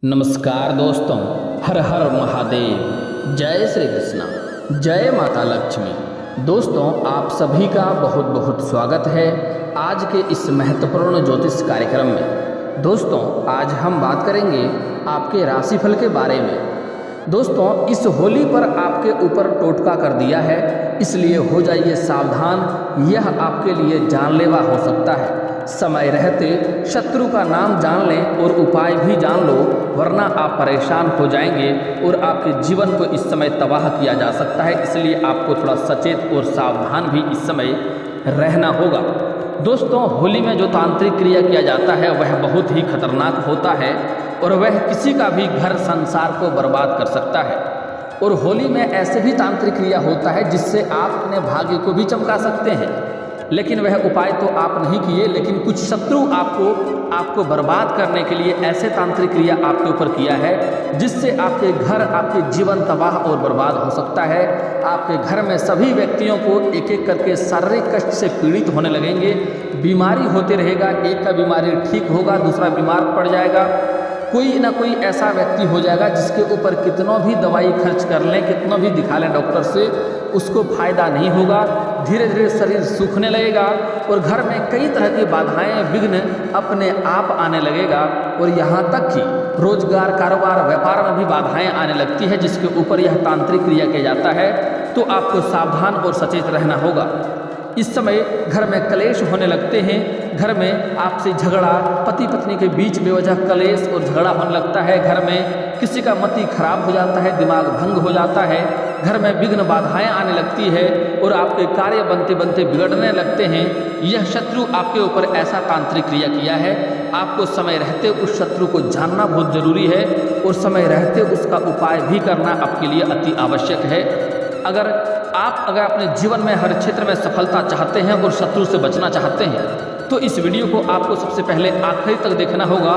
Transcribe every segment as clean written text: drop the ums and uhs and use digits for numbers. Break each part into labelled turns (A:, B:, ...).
A: नमस्कार दोस्तों, हर हर महादेव। जय श्री कृष्णा, जय माता लक्ष्मी। दोस्तों, आप सभी का बहुत बहुत स्वागत है आज के इस महत्वपूर्ण ज्योतिष कार्यक्रम में। दोस्तों, आज हम बात करेंगे आपके राशिफल के बारे में। दोस्तों, इस होली पर आपके ऊपर टोटका कर दिया है, इसलिए हो जाइए सावधान। यह आपके लिए जानलेवा हो सकता है। समय रहते शत्रु का नाम जान लें और उपाय भी जान लो, वरना आप परेशान हो जाएंगे और आपके जीवन को इस समय तबाह किया जा सकता है। इसलिए आपको थोड़ा सचेत और सावधान भी इस समय रहना होगा। दोस्तों, होली में जो तांत्रिक क्रिया किया जाता है वह बहुत ही खतरनाक होता है और वह किसी का भी घर संसार को बर्बाद कर सकता है। और होली में ऐसे भी तांत्रिक क्रिया होता है जिससे आप अपने भाग्य को भी चमका सकते हैं, लेकिन वह उपाय तो आप नहीं किए, लेकिन कुछ शत्रु आपको बर्बाद करने के लिए ऐसे तांत्रिक क्रिया आपके ऊपर किया है जिससे आपके घर, आपके जीवन तबाह और बर्बाद हो सकता है। आपके घर में सभी व्यक्तियों को एक एक करके शारीरिक कष्ट से पीड़ित होने लगेंगे। बीमारी होते रहेगा, एक का बीमारी ठीक होगा, दूसरा बीमार पड़ जाएगा। कोई ना कोई ऐसा व्यक्ति हो जाएगा जिसके ऊपर कितनों भी दवाई खर्च कर लें, कितनों भी दिखा लें डॉक्टर से, उसको फायदा नहीं होगा। धीरे धीरे शरीर सूखने लगेगा और घर में कई तरह की बाधाएं, विघ्न अपने आप आने लगेगा। और यहाँ तक कि रोजगार, कारोबार, व्यापार में भी बाधाएं आने लगती है जिसके ऊपर यह तांत्रिक क्रिया किया जाता है। तो आपको सावधान और सचेत रहना होगा। इस समय घर में कलेश होने लगते हैं, घर में आपसे झगड़ा, पति पत्नी के बीच बेवजह कलेश और झगड़ा होने लगता है। घर में किसी का मति खराब हो जाता है, दिमाग भंग हो जाता है, घर में विघ्न बाधाएं आने लगती है और आपके कार्य बनते बनते बिगड़ने लगते हैं। यह शत्रु आपके ऊपर ऐसा तांत्रिक क्रिया किया है। आपको समय रहते उस शत्रु को जानना बहुत जरूरी है और समय रहते उसका उपाय भी करना आपके लिए अति आवश्यक है। अगर अपने जीवन में हर क्षेत्र में सफलता चाहते हैं और शत्रु से बचना चाहते हैं तो इस वीडियो को आपको सबसे पहले आखिरी तक देखना होगा।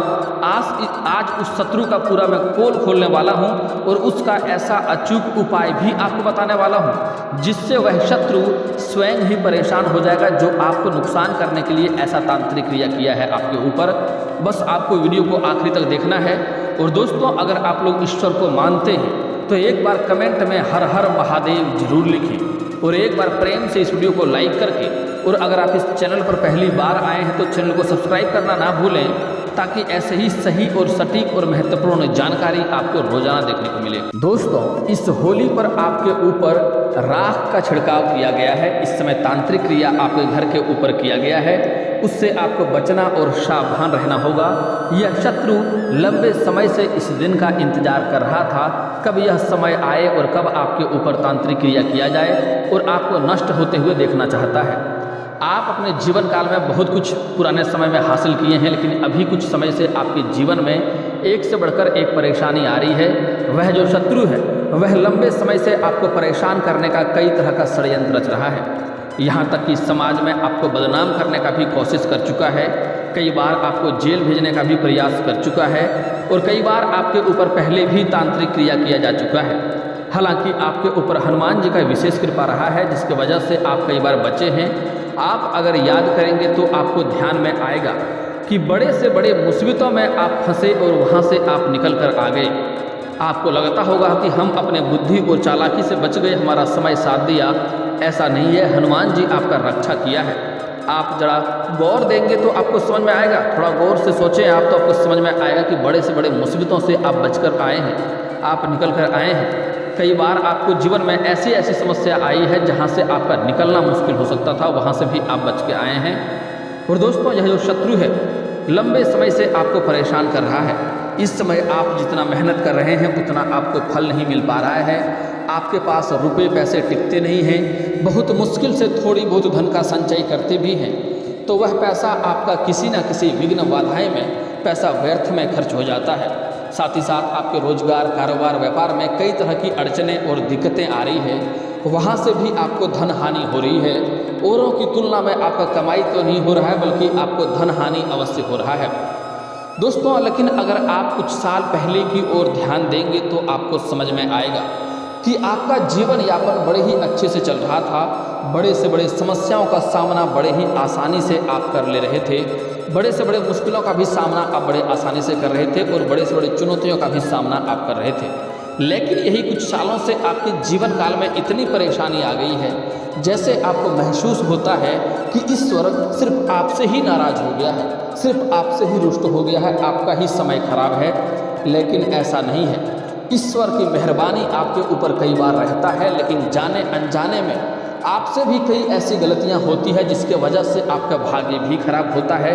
A: आज उस शत्रु का पूरा मैं पोल खोलने वाला हूं और उसका ऐसा अचूक उपाय भी आपको बताने वाला हूं जिससे वह शत्रु स्वयं ही परेशान हो जाएगा जो आपको नुकसान करने के लिए ऐसा तांत्रिक क्रिया किया है आपके ऊपर। बस आपको वीडियो को आखिरी तक देखना है। और दोस्तों, अगर आप लोग ईश्वर को मानते हैं तो एक बार कमेंट में हर हर महादेव जरूर लिखें और एक बार प्रेम से इस वीडियो को लाइक करके, और अगर आप इस चैनल पर पहली बार आए हैं तो चैनल को सब्सक्राइब करना ना भूलें ताकि ऐसे ही सही और सटीक और महत्वपूर्ण जानकारी आपको रोजाना देखने को मिले। दोस्तों, इस होली पर आपके ऊपर राख का छिड़काव किया गया है। इस समय तांत्रिक क्रिया आपके घर के ऊपर किया गया है, उससे आपको बचना और सावधान रहना होगा। यह शत्रु लंबे समय से इस दिन का इंतजार कर रहा था, कब यह समय आए और कब आपके ऊपर तांत्रिक क्रिया किया जाए और आपको नष्ट होते हुए देखना चाहता है। आप अपने जीवन काल में बहुत कुछ पुराने समय में हासिल किए हैं, लेकिन अभी कुछ समय से आपके जीवन में एक से बढ़कर एक परेशानी आ रही है। वह जो शत्रु है वह लंबे समय से आपको परेशान करने का कई तरह का षड्यंत्र रच रहा है। यहाँ तक कि समाज में आपको बदनाम करने का भी कोशिश कर चुका है, कई बार आपको जेल भेजने का भी प्रयास कर चुका है और कई बार आपके ऊपर पहले भी तांत्रिक क्रिया किया जा चुका है। हालांकि आपके ऊपर हनुमान जी का विशेष कृपा रहा है जिसकी वजह से आप कई बार बचे हैं। आप अगर याद करेंगे तो आपको ध्यान में आएगा कि बड़े से बड़े मुसीबतों में आप फंसे और वहाँ से आप निकल कर आ गए। आपको लगता होगा कि हम अपने बुद्धि और चालाकी से बच गए, हमारा समय साथ दिया। ऐसा नहीं है, हनुमान जी आपका रक्षा किया है। आप जरा गौर देंगे तो आपको समझ में आएगा, थोड़ा गौर से सोचें आप तो आपको समझ में आएगा कि बड़े से बड़े मुसीबतों से आप बचकर आए हैं, आप निकल कर आए हैं। कई बार आपको जीवन में ऐसी ऐसी समस्या आई है जहां से आपका निकलना मुश्किल हो सकता था, वहां से भी आप बच के आए हैं। और दोस्तों, यह जो शत्रु है लंबे समय से आपको परेशान कर रहा है। इस समय आप जितना मेहनत कर रहे हैं उतना आपको फल नहीं मिल पा रहा है। आपके पास रुपए पैसे टिकते नहीं हैं, बहुत मुश्किल से थोड़ी बहुत धन का संचय करते भी हैं तो वह पैसा आपका किसी न किसी विघ्न बाधाएं में पैसा व्यर्थ में खर्च हो जाता है। साथ ही साथ आपके रोजगार, कारोबार, व्यापार में कई तरह की अड़चनें और दिक्कतें आ रही है, वहाँ से भी आपको धन हानि हो रही है। औरों की तुलना में आपका कमाई तो नहीं हो रहा है बल्कि आपको धन हानि अवश्य हो रहा है। दोस्तों, लेकिन अगर आप कुछ साल पहले की ओर ध्यान देंगे तो आपको समझ में आएगा कि आपका जीवन यापन बड़े ही अच्छे से चल रहा था। बड़े से बड़े समस्याओं का सामना बड़े ही आसानी से आप कर ले रहे थे। बड़े से बड़े मुश्किलों का भी सामना आप बड़े आसानी से कर रहे थे और बड़े से बड़े चुनौतियों का भी सामना आप कर रहे थे। लेकिन यही कुछ सालों से आपके जीवन काल में इतनी परेशानी आ गई है, जैसे आपको महसूस होता है कि ईश्वर सिर्फ आपसे ही नाराज़ हो गया है, सिर्फ आपसे ही रुष्ट हो गया है, आपका ही समय खराब है। लेकिन ऐसा नहीं है। ईश्वर की मेहरबानी आपके ऊपर कई बार रहता है, लेकिन जाने अनजाने में आपसे भी कई ऐसी गलतियां होती है जिसके वजह से आपका भाग्य भी खराब होता है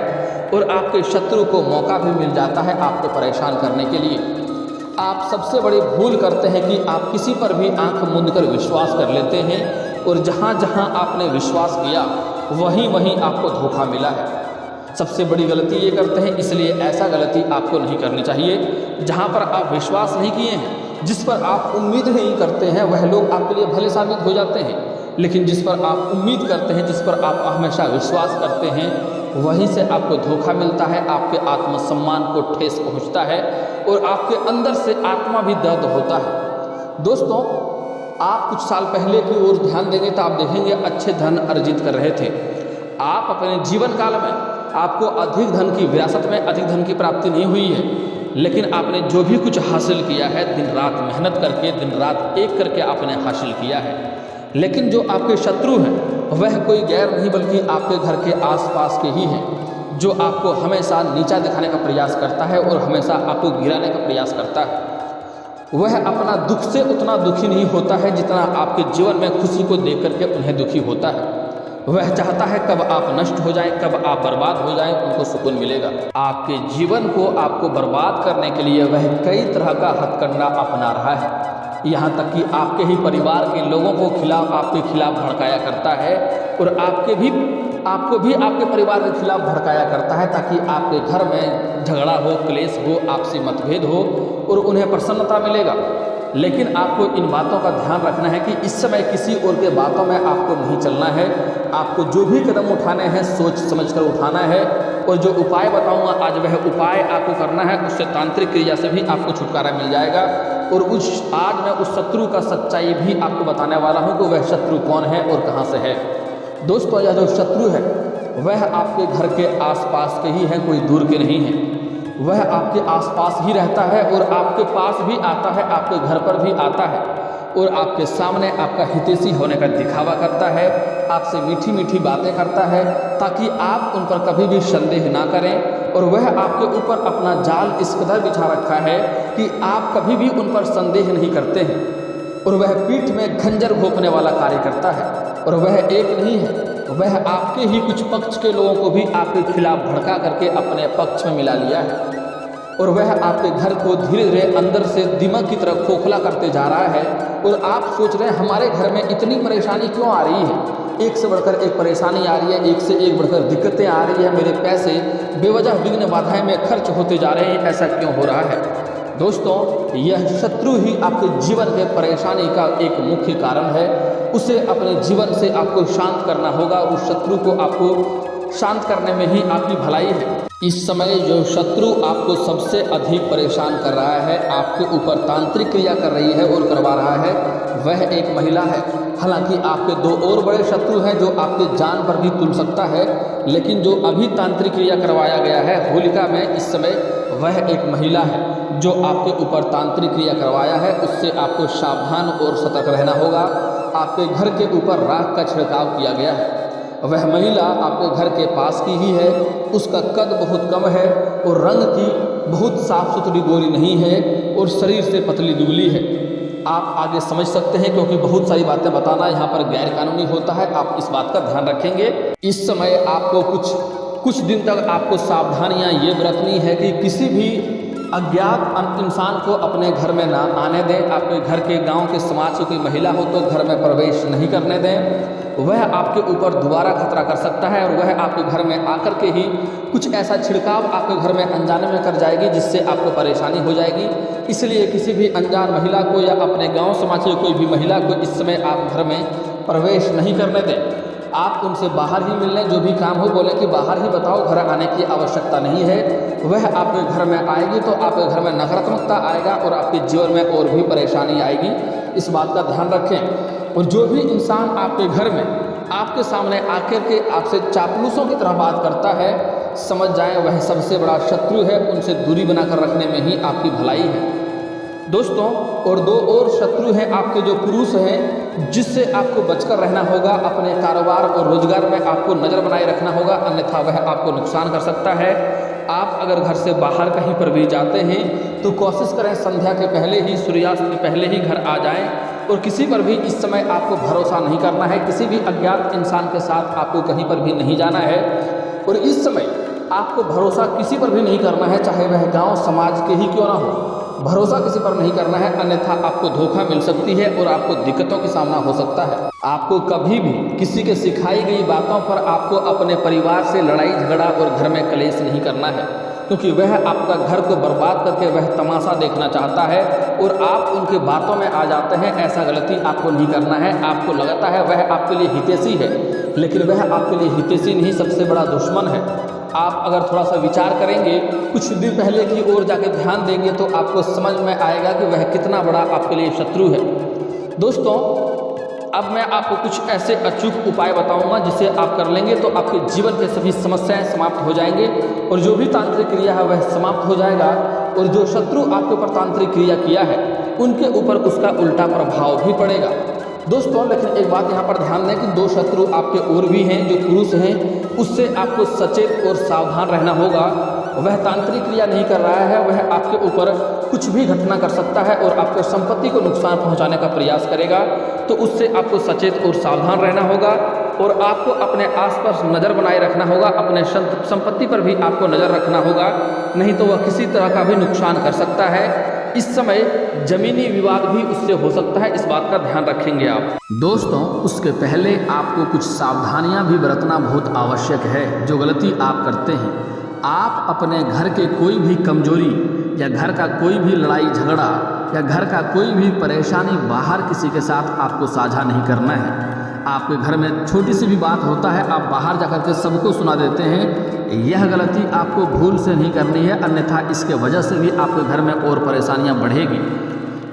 A: और आपके शत्रु को मौका भी मिल जाता है आपको परेशान करने के लिए। आप सबसे बड़ी भूल करते हैं कि आप किसी पर भी आंख मूंद कर विश्वास कर लेते हैं और जहां जहां आपने विश्वास किया वहीं वहीं आपको धोखा मिला है। सबसे बड़ी गलती ये करते हैं, इसलिए ऐसा गलती आपको नहीं करनी चाहिए। जहां पर आप विश्वास नहीं किए हैं, जिस पर आप उम्मीद नहीं करते हैं, वह लोग आपके लिए भले साबित हो जाते हैं, लेकिन जिस पर आप उम्मीद करते हैं, जिस पर आप हमेशा विश्वास करते हैं, वहीं से आपको धोखा मिलता है, आपके आत्मसम्मान को ठेस पहुंचता है और आपके अंदर से आत्मा भी दर्द होता है। दोस्तों, आप कुछ साल पहले की ओर ध्यान देंगे तो आप देखेंगे अच्छे धन अर्जित कर रहे थे। आप अपने जीवन काल में आपको अधिक धन की विरासत में अधिक धन की प्राप्ति नहीं हुई है, लेकिन आपने जो भी कुछ हासिल किया है दिन रात मेहनत करके, दिन रात एक करके आपने हासिल किया है। लेकिन जो आपके शत्रु हैं वह कोई गैर नहीं बल्कि आपके घर के आसपास के ही हैं, जो आपको हमेशा नीचा दिखाने का प्रयास करता है और हमेशा आपको गिराने का प्रयास करता है। वह अपना दुख से उतना दुखी नहीं होता है जितना आपके जीवन में खुशी को देख करके उन्हें दुखी होता है। वह चाहता है कब आप नष्ट हो जाएं, कब आप बर्बाद हो जाएं, उनको सुकून मिलेगा। आपके जीवन को आपको बर्बाद करने के लिए वह कई तरह का हथकंडा अपना रहा है। यहाँ तक कि आपके ही परिवार के लोगों को आपके खिलाफ भड़काया करता है और आपको भी आपके परिवार के खिलाफ भड़काया करता है, ताकि आपके घर में झगड़ा हो, क्लेश हो, आपसी मतभेद हो और उन्हें प्रसन्नता मिलेगा। लेकिन आपको इन बातों का ध्यान रखना है कि इस समय किसी और के बातों में आपको नहीं चलना है। आपको जो भी कदम उठाने हैं सोच समझकर उठाना है और जो उपाय बताऊंगा आज वह उपाय आपको करना है। उससे तांत्रिक क्रिया से भी आपको छुटकारा मिल जाएगा और आज मैं उस शत्रु का सच्चाई भी आपको बताने वाला हूं कि वह शत्रु कौन है और कहां से है। दोस्तों, यह जो शत्रु है वह आपके घर के आसपास के ही है, कोई दूर के नहीं है। वह आपके आसपास ही रहता है और आपके पास भी आता है, आपके घर पर भी आता है और आपके सामने आपका हितैषी होने का दिखावा करता है, आपसे मीठी मीठी बातें करता है ताकि आप उन पर कभी भी संदेह ना करें। और वह आपके ऊपर अपना जाल इस कदर बिछा रखा है कि आप कभी भी उन पर संदेह नहीं करते हैं और वह पीठ में खंजर घोंपने वाला कार्य करता है। और वह एक नहीं है, वह आपके ही कुछ पक्ष के लोगों को भी आपके खिलाफ भड़का करके अपने पक्ष में मिला लिया है और वह आपके घर को धीरे धीरे अंदर से दिमाग की तरफ खोखला करते जा रहा है। और आप सोच रहे हैं हमारे घर में इतनी परेशानी क्यों आ रही है, एक से बढ़कर एक परेशानी आ रही है, एक से एक बढ़कर दिक्कतें आ रही है, मेरे पैसे बेवजह विघ्न बाधाएं में खर्च होते जा रहे हैं, ऐसा क्यों हो रहा है। दोस्तों, यह शत्रु ही आपके जीवन के परेशानी का एक मुख्य कारण है। उसे अपने जीवन से आपको शांत करना होगा। उस शत्रु को आपको शांत करने में ही आपकी भलाई है। इस समय जो शत्रु आपको सबसे अधिक परेशान कर रहा है, आपके ऊपर तांत्रिक क्रिया कर रही है और करवा रहा है, वह एक महिला है। हालांकि आपके दो और बड़े शत्रु हैं जो आपके जान पर भी तुल सकता है, लेकिन जो अभी तांत्रिक क्रिया करवाया गया है होलिका में इस समय, वह एक महिला है जो आपके ऊपर तांत्रिक क्रिया करवाया है। उससे आपको सावधान और सतर्क रहना होगा। आपके घर के ऊपर राख का छिड़काव किया गया है। वह महिला आपके घर के पास की ही है, उसका कद बहुत कम है और रंग की बहुत साफ सुथरी गोरी नहीं है और शरीर से पतली दुबली है। आप आगे समझ सकते हैं क्योंकि बहुत सारी बातें बताना यहाँ पर गैर कानूनी होता है, आप इस बात का ध्यान रखेंगे। इस समय आपको कुछ दिन तक आपको सावधानियाँ ये बरतनी है कि किसी भी अज्ञात इंसान को अपने घर में ना आने दें। आपके घर के गांव के समाज की कोई महिला हो तो घर में प्रवेश नहीं करने दें। वह आपके ऊपर दोबारा खतरा कर सकता है और वह आपके घर में आकर के ही कुछ ऐसा छिड़काव आपके घर में अनजाने में कर जाएगी जिससे आपको परेशानी हो जाएगी। इसलिए किसी भी अनजान महिला को या अपने गांव समाज की कोई भी महिला को इस समय आप घर में प्रवेश नहीं करने दें। आप उनसे बाहर ही मिलने, जो भी काम हो बोले कि बाहर ही बताओ, घर आने की आवश्यकता नहीं है। वह आपके घर में आएगी तो आपके घर में नकारात्मकता आएगा और आपके जीवन में और भी परेशानी आएगी। इस बात का ध्यान रखें। और जो भी इंसान आपके घर में आपके सामने आकर के आपसे चापलूसों की तरह बात करता है, समझ जाएं वह सबसे बड़ा शत्रु है, उनसे दूरी बनाकर रखने में ही आपकी भलाई है दोस्तों। और दो और शत्रु हैं आपके जो पुरुष हैं, जिससे आपको बचकर रहना होगा। अपने कारोबार और रोजगार में आपको नज़र बनाए रखना होगा, अन्यथा वह आपको नुकसान कर सकता है। आप अगर घर से बाहर कहीं पर भी जाते हैं तो कोशिश करें संध्या के पहले ही, सूर्यास्त के पहले ही घर आ जाएं। और किसी पर भी इस समय आपको भरोसा नहीं करना है, किसी भी अज्ञात इंसान के साथ आपको कहीं पर भी नहीं जाना है। और इस समय आपको भरोसा किसी पर भी नहीं करना है, चाहे वह गांव समाज के ही क्यों ना हो, भरोसा किसी पर नहीं करना है, अन्यथा आपको धोखा मिल सकती है और आपको दिक्कतों का सामना हो सकता है। आपको कभी भी किसी के सिखाई गई बातों पर आपको अपने परिवार से लड़ाई झगड़ा और घर में कलेश नहीं करना है, क्योंकि वह आपका घर को बर्बाद करके वह तमाशा देखना चाहता है और आप उनके बातों में आ जाते हैं। ऐसा गलती आपको नहीं करना है। आपको लगता है वह आपके लिए हितैषी है, लेकिन वह आपके लिए हितैषी नहीं, सबसे बड़ा दुश्मन है। आप अगर थोड़ा सा विचार करेंगे, कुछ दिन पहले की ओर जाके ध्यान देंगे तो आपको समझ में आएगा कि वह कितना बड़ा आपके लिए शत्रु है दोस्तों। अब मैं आपको कुछ ऐसे अचूक उपाय बताऊंगा, जिसे आप कर लेंगे तो आपके जीवन के सभी समस्याएं समाप्त हो जाएंगे और जो भी तांत्रिक क्रिया है वह समाप्त हो जाएगा। और जो शत्रु आपके ऊपर तांत्रिक क्रिया किया है उनके ऊपर उसका उल्टा प्रभाव भी पड़ेगा दोस्तों। लेकिन एक बात यहाँ पर ध्यान दें कि दो शत्रु आपके और भी हैं, जो पुरुष हैं, उससे आपको सचेत और सावधान रहना होगा। वह तांत्रिक क्रिया नहीं कर रहा है, वह आपके ऊपर कुछ भी घटना कर सकता है और आपके संपत्ति को नुकसान पहुंचाने का प्रयास करेगा। तो उससे आपको सचेत और सावधान रहना होगा और आपको अपने आसपास नज़र बनाए रखना होगा। अपने संपत्ति पर भी आपको नज़र रखना होगा, नहीं तो वह किसी तरह का भी नुकसान कर सकता है। इस समय जमीनी विवाद भी उससे हो सकता है, इस बात का ध्यान रखेंगे आप दोस्तों। उसके पहले आपको कुछ सावधानियां भी बरतना बहुत आवश्यक है। जो गलती आप करते हैं, आप अपने घर के कोई भी कमजोरी या घर का कोई भी लड़ाई झगड़ा या घर का कोई भी परेशानी बाहर किसी के साथ आपको साझा नहीं करना है। आपके घर में छोटी सी भी बात होता है, आप बाहर जाकर के सबको सुना देते हैं। यह गलती आपको भूल से नहीं करनी है, अन्यथा इसके वजह से भी आपके घर में और परेशानियां बढ़ेगी।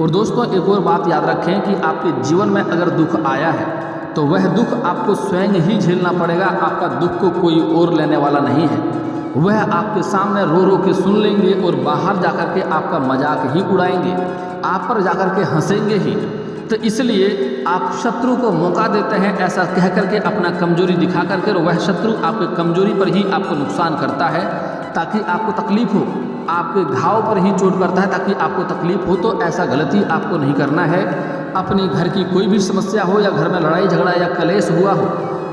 A: और दोस्तों एक और बात याद रखें कि आपके जीवन में अगर दुख आया है तो वह दुख आपको स्वयं ही झेलना पड़ेगा। आपका दुख को कोई और लेने वाला नहीं है। वह आपके सामने रो रो के सुन लेंगे और बाहर जाकर के आपका मजाक ही उड़ाएंगे, आप पर जाकर के हंसेंगे ही। तो इसलिए आप शत्रु को मौका देते हैं ऐसा कह करके, अपना कमजोरी दिखा करके, और वह शत्रु आपके कमजोरी पर ही आपको नुकसान करता है ताकि आपको तकलीफ हो, आपके घाव पर ही चोट करता है ताकि आपको तकलीफ हो। तो ऐसा गलती आपको नहीं करना है। अपने घर की कोई भी समस्या हो या घर में लड़ाई झगड़ा या कलेश हुआ हो,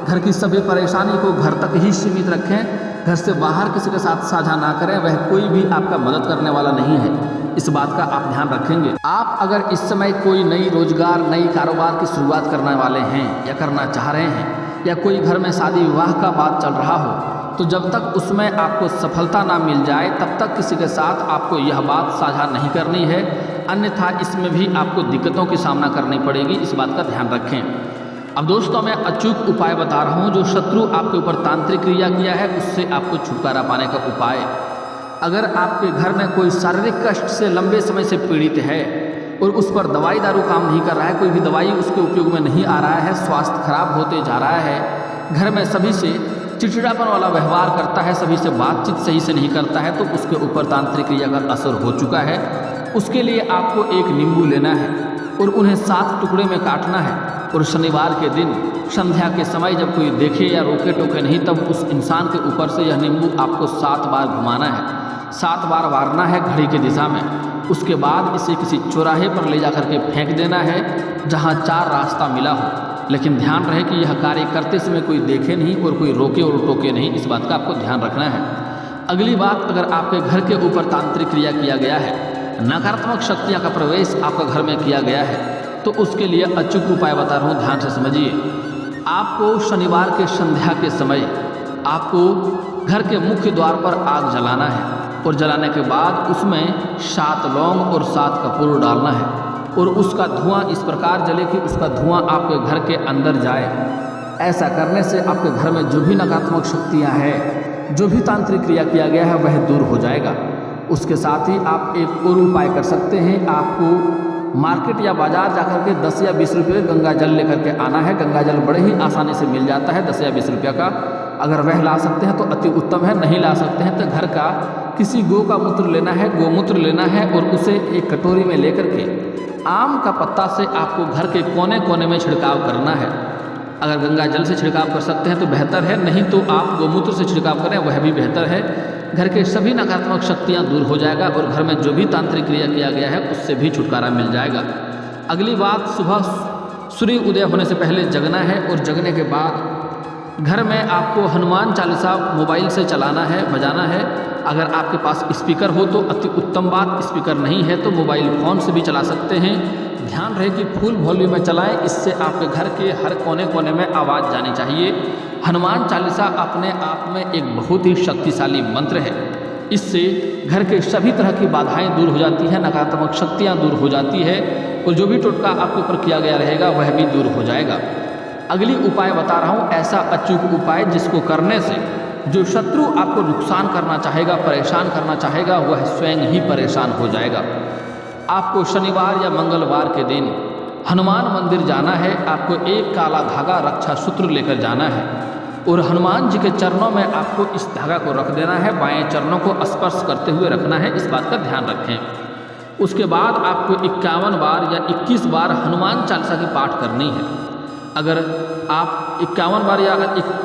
A: घर की सभी परेशानी को घर तक ही सीमित रखें, घर से बाहर किसी के साथ साझा ना करें। वह कोई भी आपका मदद करने वाला नहीं है, इस बात का आप ध्यान रखेंगे। आप अगर इस समय कोई नई रोजगार, नई कारोबार की शुरुआत करने वाले हैं या करना चाह रहे हैं, या कोई घर में शादी विवाह का बात चल रहा हो, तो जब तक उसमें आपको सफलता ना मिल जाए तब तक किसी के साथ आपको यह बात साझा नहीं करनी है, अन्यथा इसमें भी आपको दिक्कतों की सामना करनी पड़ेगी। इस बात का ध्यान रखें। अब दोस्तों मैं अचूक उपाय बता रहा हूँ। जो शत्रु आपके ऊपर तांत्रिक क्रिया किया है उससे आपको छुटकारा पाने का उपाय। अगर आपके घर में कोई शारीरिक कष्ट से लंबे समय से पीड़ित है और उस पर दवाई दारू काम नहीं कर रहा है, कोई भी दवाई उसके उपयोग में नहीं आ रहा है, स्वास्थ्य खराब होते जा रहा है, घर में सभी से चिड़चिड़ापन वाला व्यवहार करता है, सभी से बातचीत सही से नहीं करता है, तो उसके ऊपर तांत्रिक क्रिया का असर हो चुका है। उसके लिए आपको एक नींबू लेना है और उन्हें 7 टुकड़े में काटना है और शनिवार के दिन संध्या के समय जब कोई देखे या रोके टोके नहीं, तब उस इंसान के ऊपर से यह नींबू आपको 7 बार घुमाना है, 7 बार वारना है घड़ी की दिशा में। उसके बाद इसे किसी चौराहे पर ले जाकर के फेंक देना है जहाँ 4 रास्ता मिला हो। लेकिन ध्यान रहे कि यह कार्य करते समय कोई देखे नहीं और कोई रोके और टोके नहीं, इस बात का आपको ध्यान रखना है। अगली बात, अगर आपके घर के ऊपर तांत्रिक क्रिया किया गया है, नकारात्मक शक्तियाँ का प्रवेश आपका घर में किया गया है, तो उसके लिए अचूक उपाय बता रहा हूँ, ध्यान से समझिए। आपको शनिवार के संध्या के समय आपको घर के मुख्य द्वार पर आग जलाना है और जलाने के बाद उसमें 7 लौंग और 7 कपूर डालना है और उसका धुआं इस प्रकार जले कि उसका धुआं आपके घर के अंदर जाए। ऐसा करने से आपके घर में जो भी नकारात्मक शक्तियाँ हैं, जो भी तांत्रिक क्रिया किया गया है, वह दूर हो जाएगा। उसके साथ ही आप एक और उपाय कर सकते हैं। आपको मार्केट या बाजार जाकर के 10 या 20 रुपये गंगा जल लेकर के आना है। गंगा जल बड़े ही आसानी से मिल जाता है, 10 या 20 रुपये का। अगर वह ला सकते हैं तो अति उत्तम है, नहीं ला सकते हैं तो घर का किसी गौ का मूत्र लेना है, गोमूत्र लेना है और उसे एक कटोरी में लेकर के आम का पत्ता से आपको घर के कोने कोने में छिड़काव करना है। अगर गंगा जल से छिड़काव कर सकते हैं तो बेहतर है, नहीं तो आप गोमूत्र से छिड़काव करें वह भी बेहतर है। घर के सभी नकारात्मक शक्तियाँ दूर हो जाएगा और घर में जो भी तांत्रिक क्रिया किया गया है उससे भी छुटकारा मिल जाएगा। अगली बात, सुबह सूर्य उदय होने से पहले जगना है और जगने के बाद घर में आपको हनुमान चालीसा मोबाइल से चलाना है, बजाना है। अगर आपके पास स्पीकर हो तो अति उत्तम बात, स्पीकर नहीं है तो मोबाइल फ़ोन से भी चला सकते हैं। ध्यान रहे कि फुल वॉल्यूम में चलाएं, इससे आपके घर के हर कोने कोने में आवाज़ जानी चाहिए। हनुमान चालीसा अपने आप में एक बहुत ही शक्तिशाली मंत्र है। इससे घर के सभी तरह की बाधाएं दूर हो जाती हैं, नकारात्मक शक्तियाँ दूर हो जाती है और जो भी टोटका आपके ऊपर किया गया रहेगा वह भी दूर हो जाएगा। अगली उपाय बता रहा हूँ, ऐसा अचूक उपाय जिसको करने से जो शत्रु आपको नुकसान करना चाहेगा, परेशान करना चाहेगा, वह स्वयं ही परेशान हो जाएगा। आपको शनिवार या मंगलवार के दिन हनुमान मंदिर जाना है। आपको एक काला धागा रक्षा सूत्र लेकर जाना है और हनुमान जी के चरणों में आपको इस धागा को रख देना है। बाएं चरणों को स्पर्श करते हुए रखना है, इस बात का ध्यान रखें। उसके बाद आपको 51 बार या 21 बार हनुमान चालीसा की पाठ करनी है। अगर आप 51 बार या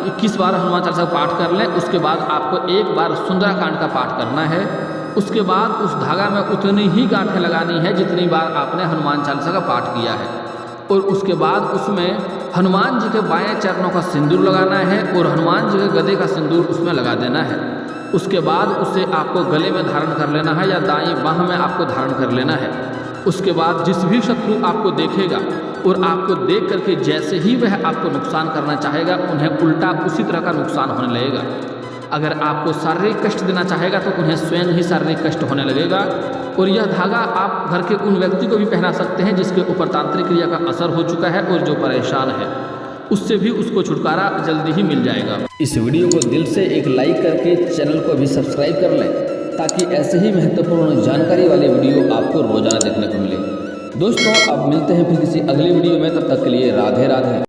A: 21 बार हनुमान चालीसा का पाठ कर लें, उसके बाद आपको एक बार सुंदराकांड का पाठ करना है। उसके बाद उस धागा में उतनी ही गांठें लगानी है जितनी बार आपने हनुमान चालीसा का पाठ किया है और उसके बाद उसमें हनुमान जी के बाएं चरणों का सिंदूर लगाना है और हनुमान जी के गदे का सिंदूर उसमें लगा देना है। उसके बाद उसे आपको गले में धारण कर लेना है या दाईं बाह में आपको धारण कर लेना है। उसके बाद जिस भी शत्रु आपको देखेगा और आपको देख करके जैसे ही वह आपको नुकसान करना चाहेगा, उन्हें उल्टा उसी तरह का नुकसान होने लगेगा। अगर आपको शारीरिक कष्ट देना चाहेगा तो उन्हें स्वयं ही शारीरिक कष्ट होने लगेगा। और यह धागा आप घर के उन व्यक्ति को भी पहना सकते हैं जिसके ऊपर तांत्रिक क्रिया का असर हो चुका है और जो परेशान है, उससे भी उसको छुटकारा जल्दी ही मिल जाएगा। इस वीडियो को दिल से एक लाइक करके चैनल को भी सब्सक्राइब कर लें ताकि ऐसे ही महत्वपूर्ण जानकारी वाले वीडियो आपको रोजाना देखने को मिले। दोस्तों, अब मिलते हैं फिर किसी अगली वीडियो में, तब तक के लिए राधे राधे।